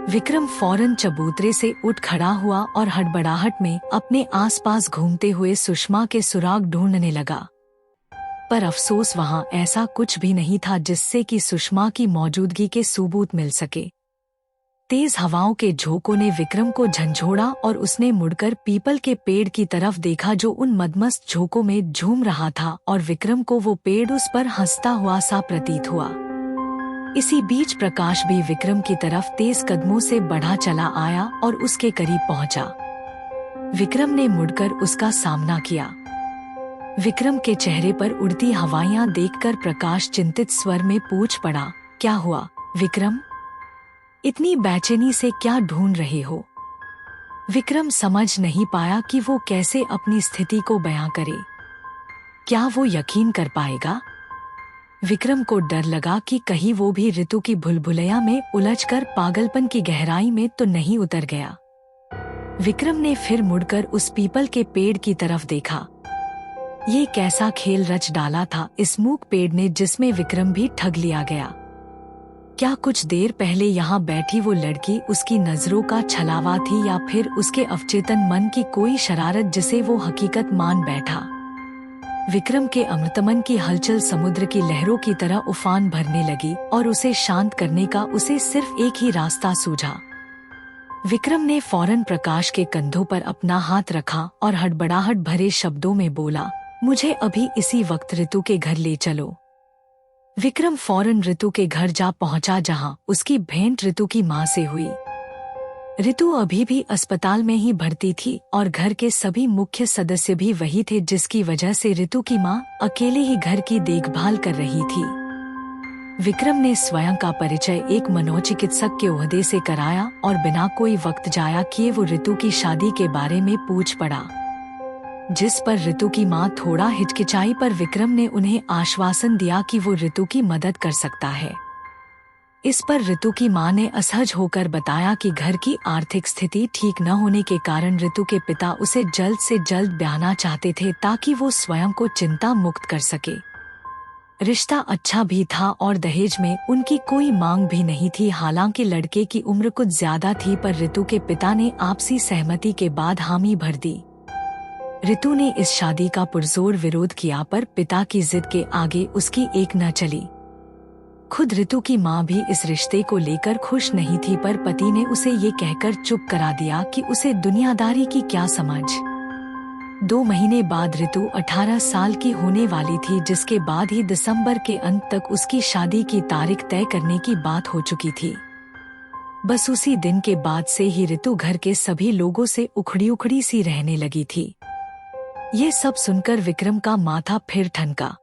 विक्रम फौरन चबूतरे से उठ खड़ा हुआ और हड़बड़ाहट में अपने आसपास घूमते हुए सुषमा के सुराग ढूंढने लगा। पर अफसोस वहां ऐसा कुछ भी नहीं था जिससे कि सुषमा की मौजूदगी के सबूत मिल सके। तेज हवाओं के झोंकों ने विक्रम को झंझोड़ा और उसने मुड़कर पीपल के पेड़ की तरफ देखा जो उन मदमस्त झोंकों में झूम रहा था, और विक्रम को वो पेड़ उस पर हंसता हुआ सा प्रतीत हुआ। इसी बीच प्रकाश भी विक्रम की तरफ तेज कदमों से बढ़ा चला आया और उसके करीब पहुंचा। विक्रम ने मुड़कर उसका सामना किया। विक्रम के चेहरे पर उड़ती हवाइयां देखकर प्रकाश चिंतित स्वर में पूछ पड़ा, क्या हुआ विक्रम? इतनी बेचैनी से क्या ढूंढ रहे हो? विक्रम समझ नहीं पाया कि वो कैसे अपनी स्थिति को बयां करे। क्या वो यकीन कर पाएगा? विक्रम को डर लगा कि कहीं वो भी ऋतु की भुलभुलैया में उलझकर पागलपन की गहराई में तो नहीं उतर गया। विक्रम ने फिर मुड़कर उस पीपल के पेड़ की तरफ देखा। ये कैसा खेल रच डाला था इस मूक पेड़ ने, जिसमें विक्रम भी ठग लिया गया। क्या कुछ देर पहले यहाँ बैठी वो लड़की उसकी नजरों का छलावा थी, या फिर उसके अवचेतन मन की कोई शरारत जिसे वो हकीकत मान बैठा? विक्रम के अमृतमन की हलचल समुद्र की लहरों की तरह उफान भरने लगी और उसे शांत करने का उसे सिर्फ एक ही रास्ता सूझा। विक्रम ने फौरन प्रकाश के कंधों पर अपना हाथ रखा और हड़बड़ाहट भरे शब्दों में बोला, मुझे अभी इसी वक्त ऋतु के घर ले चलो। विक्रम फौरन ऋतु के घर जा पहुंचा, जहां उसकी भेंट ऋतु की मां से हुई। ऋतु अभी भी अस्पताल में ही भर्ती थी और घर के सभी मुख्य सदस्य भी वही थे, जिसकी वजह से ऋतु की मां अकेले ही घर की देखभाल कर रही थी। विक्रम ने स्वयं का परिचय एक मनोचिकित्सक के ओहदे से कराया और बिना कोई वक्त जाया किए वो ऋतु की शादी के बारे में पूछ पड़ा, जिस पर ऋतु की मां थोड़ा हिचकिचाई, पर विक्रम ने उन्हें आश्वासन दिया कि वो ऋतु की मदद कर सकता है। इस पर ऋतु की मां ने असहज होकर बताया कि घर की आर्थिक स्थिति ठीक न होने के कारण ऋतु के पिता उसे जल्द से जल्द ब्याहना चाहते थे, ताकि वो स्वयं को चिंता मुक्त कर सके। रिश्ता अच्छा भी था और दहेज में उनकी कोई मांग भी नहीं थी। हालांकि लड़के की उम्र कुछ ज्यादा थी, पर ऋतु के पिता ने आपसी सहमति के बाद हामी भर दी। ऋतु ने इस शादी का पुरजोर विरोध किया, पर पिता की जिद के आगे उसकी एक न चली। खुद ऋतु की मां भी इस रिश्ते को लेकर खुश नहीं थी, पर पति ने उसे ये कहकर चुप करा दिया कि उसे दुनियादारी की क्या समझ। 2 महीने बाद ऋतु 18 साल की होने वाली थी, जिसके बाद ही दिसंबर के अंत तक उसकी शादी की तारीख तय करने की बात हो चुकी थी। बस उसी दिन के बाद से ही ऋतु घर के सभी लोगों से उखड़ी उखड़ी सी रहने लगी थी। ये सब सुनकर विक्रम का माथा फिर ठनका।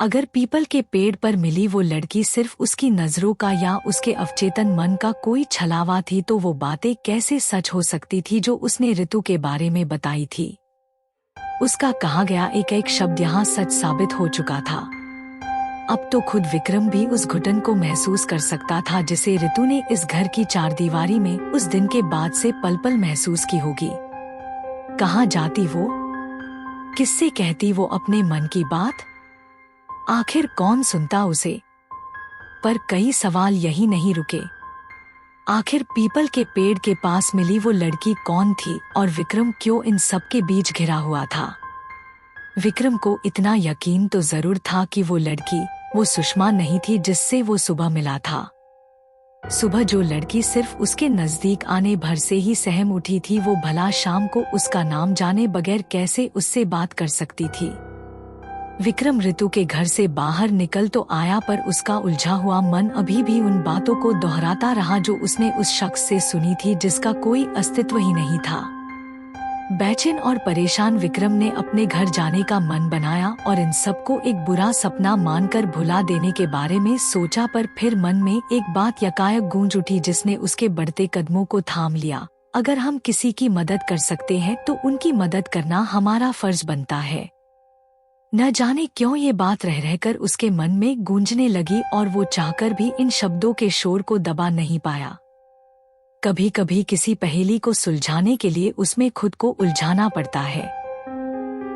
अगर पीपल के पेड़ पर मिली वो लड़की सिर्फ उसकी नजरों का या उसके अवचेतन मन का कोई छलावा थी, तो वो बातें कैसे सच हो सकती थी जो उसने ऋतु के बारे में बताई थी। उसका कहा गया एक एक शब्द यहाँ सच साबित हो चुका था। अब तो खुद विक्रम भी उस घुटन को महसूस कर सकता था जिसे ऋतु ने इस घर की चारदीवारी में उस दिन के बाद से पल पल महसूस की होगी। कहाँ जाती वो? किससे कहती वो अपने मन की बात? आखिर कौन सुनता उसे? पर कई सवाल यही नहीं रुके। आखिर पीपल के पेड़ के पास मिली वो लड़की कौन थी और विक्रम क्यों इन सब के बीच घिरा हुआ था? विक्रम को इतना यकीन तो जरूर था कि वो लड़की वो सुषमा नहीं थी जिससे वो सुबह मिला था। सुबह जो लड़की सिर्फ उसके नजदीक आने भर से ही सहम उठी थी, वो भला शाम को उसका नाम जाने बगैर कैसे उससे बात कर सकती थी। विक्रम ऋतु के घर से बाहर निकल तो आया, पर उसका उलझा हुआ मन अभी भी उन बातों को दोहराता रहा जो उसने उस शख्स से सुनी थी जिसका कोई अस्तित्व ही नहीं था। बेचैन और परेशान विक्रम ने अपने घर जाने का मन बनाया और इन सबको एक बुरा सपना मानकर भुला देने के बारे में सोचा, पर फिर मन में एक बात यकायक गूंज उठी जिसने उसके बढ़ते कदमों को थाम लिया। अगर हम किसी की मदद कर सकते हैं तो उनकी मदद करना हमारा फर्ज बनता है। न जाने क्यों ये बात रह रहकर उसके मन में गूंजने लगी और वो चाहकर भी इन शब्दों के शोर को दबा नहीं पाया। कभी कभी किसी पहेली को सुलझाने के लिए उसमें खुद को उलझाना पड़ता है।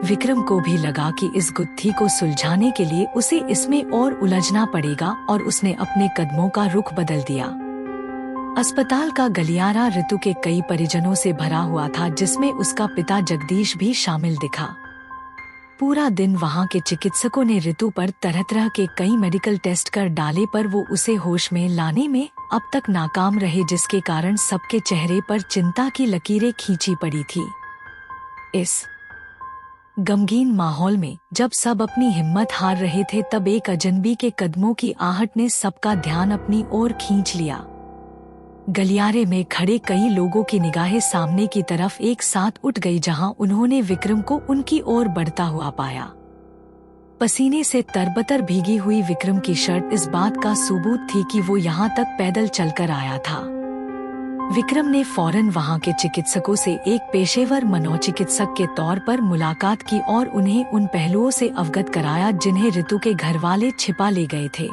विक्रम को भी लगा कि इस गुत्थी को सुलझाने के लिए उसे इसमें और उलझना पड़ेगा और उसने अपने कदमों का रुख बदल दिया। अस्पताल का गलियारा ऋतु के कई परिजनों से भरा हुआ था, जिसमें उसका पिता जगदीश भी शामिल दिखा। पूरा दिन वहां के चिकित्सकों ने ऋतु पर तरह तरह के कई मेडिकल टेस्ट कर डाले, पर वो उसे होश में लाने में अब तक नाकाम रहे, जिसके कारण सबके चेहरे पर चिंता की लकीरें खींची पड़ी थी। इस गमगीन माहौल में जब सब अपनी हिम्मत हार रहे थे, तब एक अजनबी के कदमों की आहट ने सबका ध्यान अपनी ओर खींच लिया। गलियारे में खड़े कई लोगों की निगाहें सामने की तरफ एक साथ उठ गई, जहां उन्होंने विक्रम को उनकी ओर बढ़ता हुआ पाया। पसीने से तरबतर भीगी हुई विक्रम की शर्ट इस बात का सबूत थी कि वो यहाँ तक पैदल चलकर आया था। विक्रम ने फौरन वहाँ के चिकित्सकों से एक पेशेवर मनोचिकित्सक के तौर पर मुलाकात की और उन्हें उन पहलुओं से अवगत कराया जिन्हें ऋतु के घरवाले छिपा ले गए थे।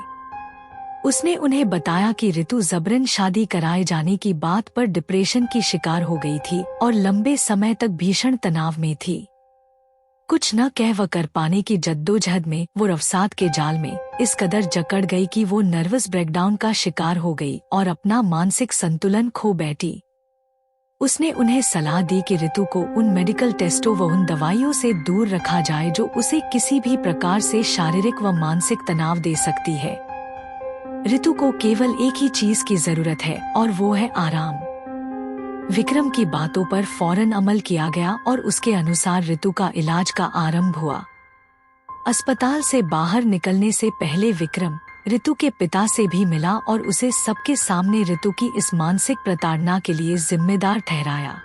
उसने उन्हें बताया कि ऋतु जबरन शादी कराए जाने की बात पर डिप्रेशन की शिकार हो गई थी और लंबे समय तक भीषण तनाव में थी। कुछ न कह व कर पाने की जद्दोजहद में वो अवसाद के जाल में इस कदर जकड़ गई कि वो नर्वस ब्रेकडाउन का शिकार हो गई और अपना मानसिक संतुलन खो बैठी। उसने उन्हें सलाह दी कि ऋतु को उन मेडिकल टेस्टों व उन दवाइयों से दूर रखा जाए जो उसे किसी भी प्रकार से शारीरिक व मानसिक तनाव दे सकती है। ऋतु को केवल एक ही चीज की जरूरत है और वो है आराम। विक्रम की बातों पर फौरन अमल किया गया और उसके अनुसार ऋतु का इलाज का आरंभ हुआ। अस्पताल से बाहर निकलने से पहले विक्रम ऋतु के पिता से भी मिला और उसे सबके सामने ऋतु की इस मानसिक प्रताड़ना के लिए जिम्मेदार ठहराया।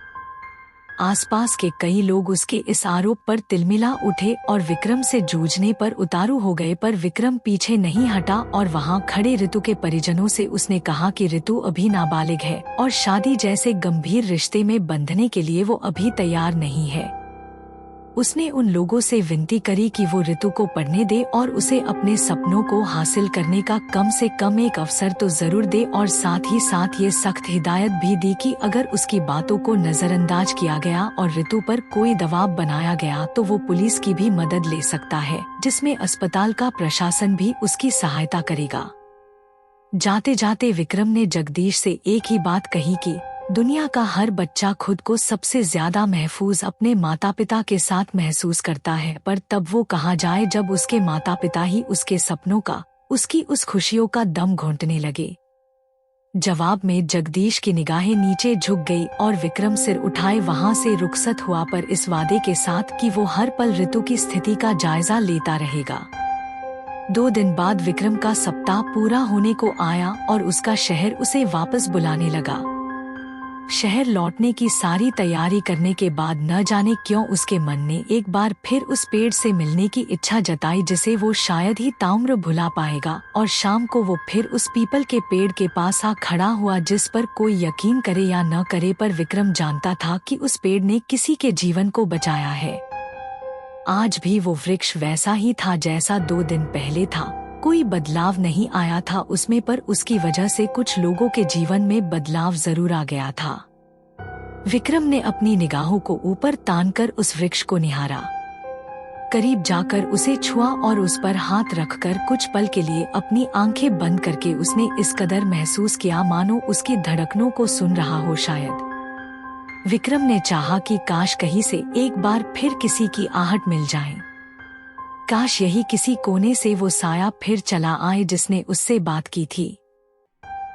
आसपास के कई लोग उसके इस आरोप पर तिलमिला उठे और विक्रम से जूझने पर उतारू हो गए, पर विक्रम पीछे नहीं हटा और वहां खड़े ऋतु के परिजनों से उसने कहा कि ऋतु अभी नाबालिग है और शादी जैसे गंभीर रिश्ते में बंधने के लिए वो अभी तैयार नहीं है। उसने उन लोगों से विनती करी कि वो ऋतु को पढ़ने दे और उसे अपने सपनों को हासिल करने का कम से कम एक अवसर तो जरूर दे, और साथ ही साथ ये सख्त हिदायत भी दी कि अगर उसकी बातों को नजरअंदाज किया गया और ऋतु पर कोई दबाव बनाया गया तो वो पुलिस की भी मदद ले सकता है, जिसमें अस्पताल का प्रशासन भी उसकी सहायता करेगा। जाते जाते विक्रम ने जगदीश से एक ही बात कही कि दुनिया का हर बच्चा खुद को सबसे ज्यादा महफूज अपने माता पिता के साथ महसूस करता है, पर तब वो कहाँ जाए जब उसके माता पिता ही उसके सपनों का, उसकी उस खुशियों का दम घोंटने लगे। जवाब में जगदीश की निगाहें नीचे झुक गई और विक्रम सिर उठाए वहां से रुखसत हुआ, पर इस वादे के साथ कि वो हर पल ऋतु की स्थिति का जायजा लेता रहेगा। 2 दिन बाद विक्रम का सप्ताह पूरा होने को आया और उसका शहर उसे वापस बुलाने लगा। शहर लौटने की सारी तैयारी करने के बाद न जाने क्यों उसके मन ने एक बार फिर उस पेड़ से मिलने की इच्छा जताई जिसे वो शायद ही ताउम्र भुला पाएगा, और शाम को वो फिर उस पीपल के पेड़ के पास आ खड़ा हुआ जिस पर कोई यकीन करे या न करे, पर विक्रम जानता था कि उस पेड़ ने किसी के जीवन को बचाया है। आज भी वो वृक्ष वैसा ही था जैसा 2 दिन पहले था। कोई बदलाव नहीं आया था उसमें, पर उसकी वजह से कुछ लोगों के जीवन में बदलाव जरूर आ गया था। विक्रम ने अपनी निगाहों को ऊपर तानकर उस वृक्ष को निहारा। करीब जाकर उसे छुआ और उस पर हाथ रखकर कुछ पल के लिए अपनी आंखें बंद करके उसने इस कदर महसूस किया मानो उसकी धड़कनों को सुन रहा हो। शायद विक्रम ने चाहा कि काश कहीं से एक बार फिर किसी की आहट मिल जाए। काश यही किसी कोने से वो साया फिर चला आए जिसने उससे बात की थी।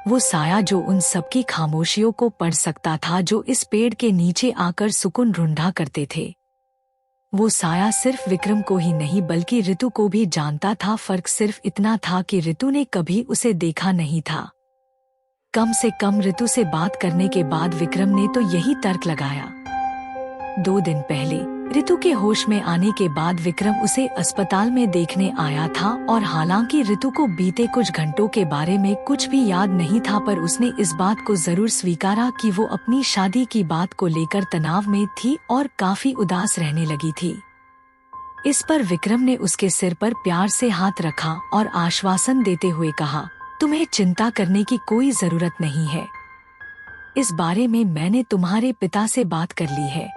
वो साया जो उन सबकी खामोशियों को पढ़ सकता था, जो इस पेड़ के नीचे आकर सुकून ढूंढा करते थे। वो साया सिर्फ विक्रम को ही नहीं बल्कि ऋतु को भी जानता था। फर्क सिर्फ इतना था कि ऋतु ने कभी उसे देखा नहीं था। कम से कम ऋतु से बात करने के बाद विक्रम ने तो यही तर्क लगाया। 2 दिन पहले ऋतु के होश में आने के बाद विक्रम उसे अस्पताल में देखने आया था और हालांकि ऋतु को बीते कुछ घंटों के बारे में कुछ भी याद नहीं था, पर उसने इस बात को जरूर स्वीकारा कि वो अपनी शादी की बात को लेकर तनाव में थी और काफी उदास रहने लगी थी। इस पर विक्रम ने उसके सिर पर प्यार से हाथ रखा और आश्वासन देते हुए कहा, तुम्हें चिंता करने की कोई जरूरत नहीं है। इस बारे में मैंने तुम्हारे पिता से बात कर ली है।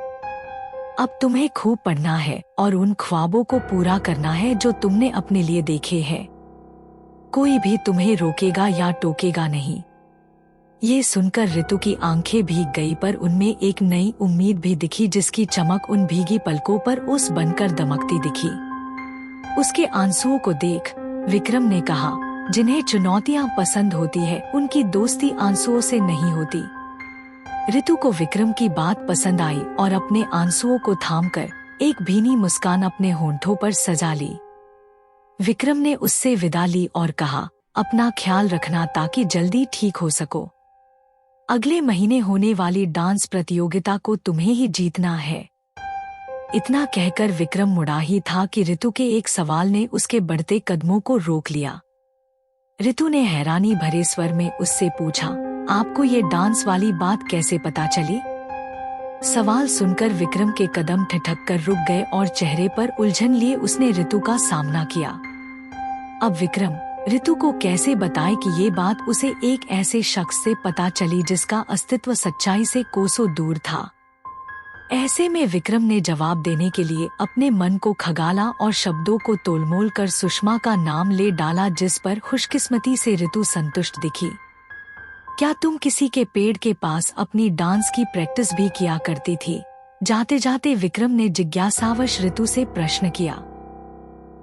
अब तुम्हें खूब पढ़ना है और उन ख्वाबों को पूरा करना है जो तुमने अपने लिए देखे हैं। कोई भी तुम्हें रोकेगा या टोकेगा नहीं। ये सुनकर ऋतु की आंखें भीग गई, पर उनमें एक नई उम्मीद भी दिखी जिसकी चमक उन भीगी पलकों पर ओस बनकर दमकती दिखी। उसके आंसुओं को देख विक्रम ने कहा, जिन्हें चुनौतियां पसंद होती है उनकी दोस्ती आंसुओं से नहीं होती। ऋतु को विक्रम की बात पसंद आई और अपने आंसुओं को थामकर एक भीनी मुस्कान अपने होंठों पर सजा ली। विक्रम ने उससे विदा ली और कहा, अपना ख्याल रखना ताकि जल्दी ठीक हो सको। अगले महीने होने वाली डांस प्रतियोगिता को तुम्हें ही जीतना है। इतना कहकर विक्रम मुड़ा ही था कि ऋतु के एक सवाल ने उसके बढ़ते कदमों को रोक लिया। ऋतु ने हैरानी भरे स्वर में उससे पूछा, आपको ये डांस वाली बात कैसे पता चली? सवाल सुनकर विक्रम के कदम ठिठक कर रुक गए और चेहरे पर उलझन लिए उसने ऋतु का सामना किया। अब विक्रम ऋतु को कैसे बताए कि ये बात उसे एक ऐसे शख्स से पता चली जिसका अस्तित्व सच्चाई से कोसों दूर था। ऐसे में विक्रम ने जवाब देने के लिए अपने मन को खगाला और शब्दों को तोलमोल कर सुषमा का नाम ले डाला, जिस पर खुशकिस्मती से ऋतु संतुष्ट दिखी। क्या तुम किसी के पेड़ के पास अपनी डांस की प्रैक्टिस भी किया करती थी? जाते जाते विक्रम ने जिज्ञासावश ऋतु से प्रश्न किया।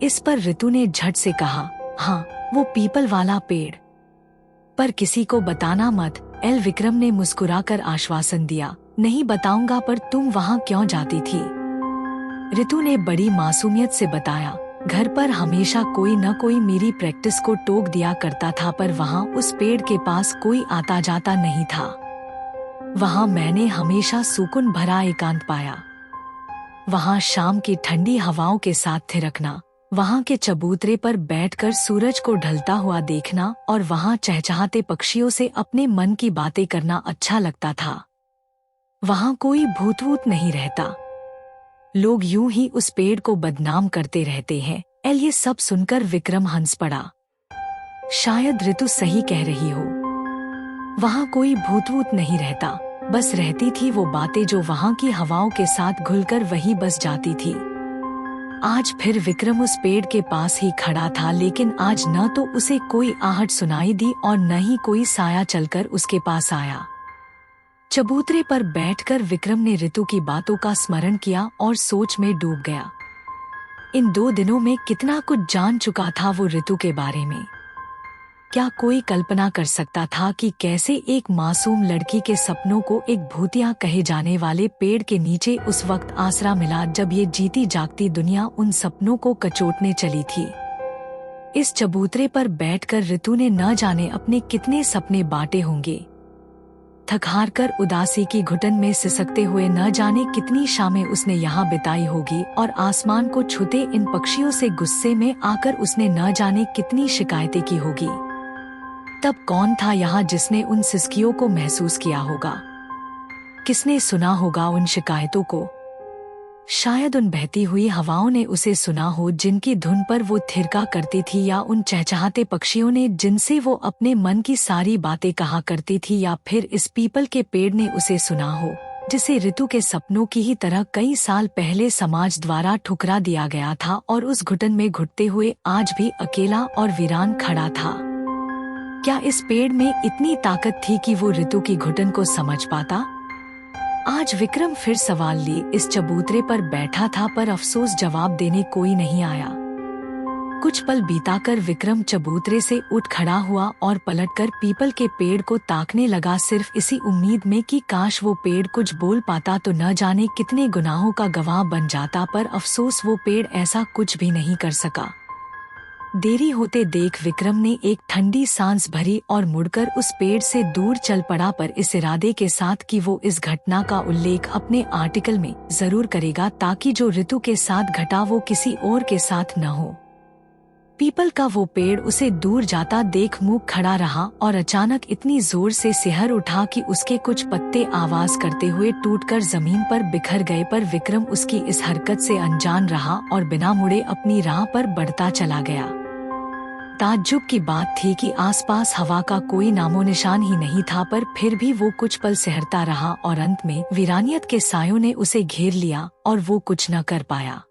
इस पर ऋतु ने झट से कहा, हाँ, वो पीपल वाला पेड़। पर किसी को बताना मत। विक्रम ने मुस्कुराकर आश्वासन दिया, नहीं बताऊंगा, पर तुम वहाँ क्यों जाती थी? ऋतु ने बड़ी मासूमियत से बताया, घर पर हमेशा कोई न कोई मेरी प्रैक्टिस को टोक दिया करता था, पर वहाँ उस पेड़ के पास कोई आता जाता नहीं था। वहाँ मैंने हमेशा सुकून भरा एकांत पाया। वहाँ शाम की ठंडी हवाओं के साथ थिरकना, वहाँ के चबूतरे पर बैठकर सूरज को ढलता हुआ देखना और वहाँ चहचहाते पक्षियों से अपने मन की बातें करना अच्छा लगता था। वहाँ कोई भूत-वूत नहीं रहता। लोग यूं ही उस पेड़ को बदनाम करते रहते हैं। ये सब सुनकर विक्रम हंस पड़ा। शायद ऋतु सही कह रही हो। वहाँ कोई भूत-वूत नहीं रहता, बस रहती थी वो बातें जो वहाँ की हवाओं के साथ घुलकर वहीं बस जाती थी। आज फिर विक्रम उस पेड़ के पास ही खड़ा था, लेकिन आज न तो उसे कोई आहट सुनाई दी और न ही कोई साया चलकर उसके पास आया। चबूतरे पर बैठकर विक्रम ने ऋतु की बातों का स्मरण किया और सोच में डूब गया। इन 2 दिनों में कितना कुछ जान चुका था वो ऋतु के बारे में। क्या कोई कल्पना कर सकता था कि कैसे एक मासूम लड़की के सपनों को एक भूतिया कहे जाने वाले पेड़ के नीचे उस वक्त आसरा मिला जब ये जीती जागती दुनिया उन सपनों को कचोटने चली थी। इस चबूतरे पर बैठकर ऋतु ने न जाने अपने कितने सपने बांटे होंगे। थक हार कर उदासी की घुटन में सिसकते हुए न जाने कितनी शामें उसने यहाँ बिताई होगी और आसमान को छूते इन पक्षियों से गुस्से में आकर उसने न जाने कितनी शिकायतें की होगी। तब कौन था यहाँ जिसने उन सिसकियों को महसूस किया होगा? किसने सुना होगा उन शिकायतों को? शायद उन बहती हुई हवाओं ने उसे सुना हो जिनकी धुन पर वो थिरका करती थी, या उन चहचहाते पक्षियों ने जिनसे वो अपने मन की सारी बातें कहा करती थी, या फिर इस पीपल के पेड़ ने उसे सुना हो जिसे ऋतु के सपनों की ही तरह कई साल पहले समाज द्वारा ठुकरा दिया गया था और उस घुटन में घुटते हुए आज भी अकेला और वीरान खड़ा था। क्या इस पेड़ में इतनी ताकत थी कि वो ऋतु की घुटन को समझ पाता? आज विक्रम फिर सवाल लिए इस चबूतरे पर बैठा था, पर अफसोस जवाब देने कोई नहीं आया। कुछ पल बीताकर विक्रम चबूतरे से उठ खड़ा हुआ और पलटकर पीपल के पेड़ को ताकने लगा, सिर्फ इसी उम्मीद में कि काश वो पेड़ कुछ बोल पाता तो न जाने कितने गुनाहों का गवाह बन जाता। पर अफसोस वो पेड़ ऐसा कुछ भी नहीं कर सका। देरी होते देख विक्रम ने एक ठंडी सांस भरी और मुड़कर उस पेड़ से दूर चल पड़ा, पर इस इरादे के साथ कि वो इस घटना का उल्लेख अपने आर्टिकल में जरूर करेगा ताकि जो ऋतु के साथ घटा वो किसी और के साथ न हो। पीपल का वो पेड़ उसे दूर जाता देख मुंह खड़ा रहा और अचानक इतनी जोर से सिहर उठा कि उसके कुछ पत्ते आवाज करते हुए टूटकर जमीन पर बिखर गए। पर विक्रम उसकी इस हरकत से अनजान रहा और बिना मुड़े अपनी राह पर बढ़ता चला गया। ताज्जुब की बात थी कि आसपास हवा का कोई नामो निशान ही नहीं था, पर फिर भी वो कुछ पल सिहरता रहा और अंत में वीरानियत के सायों ने उसे घेर लिया और वो कुछ न कर पाया।